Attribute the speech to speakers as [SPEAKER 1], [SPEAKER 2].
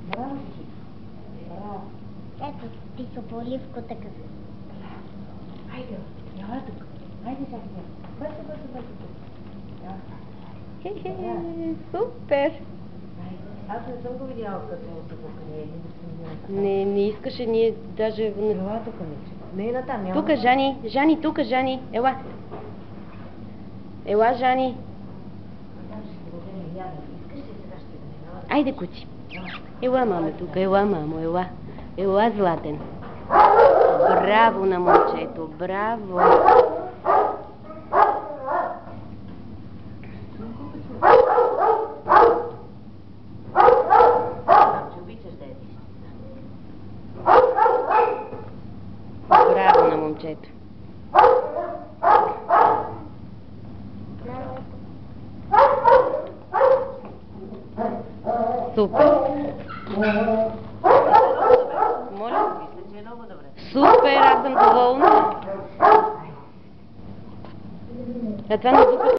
[SPEAKER 1] Браво, Жижи. Браво.
[SPEAKER 2] Ето, ти са поливко така.
[SPEAKER 1] Айде, яла тук. Айде, чакай. Бързо.
[SPEAKER 3] Супер!
[SPEAKER 1] Аз не съм го видяла като тук не е.
[SPEAKER 3] Не искаше ние даже...
[SPEAKER 1] Ела тук, Миче. Не е натам, няма.
[SPEAKER 3] Тука, Жани, тука, Жани. Ела. Ела, Жани. Айде, кучи. Ела, мамо, тук. Ела, мамо, ела. Ела, Златен. Браво на момчето, браво. Браво на момчето. Супер. Моля? Супер, аз съм доволна. А това не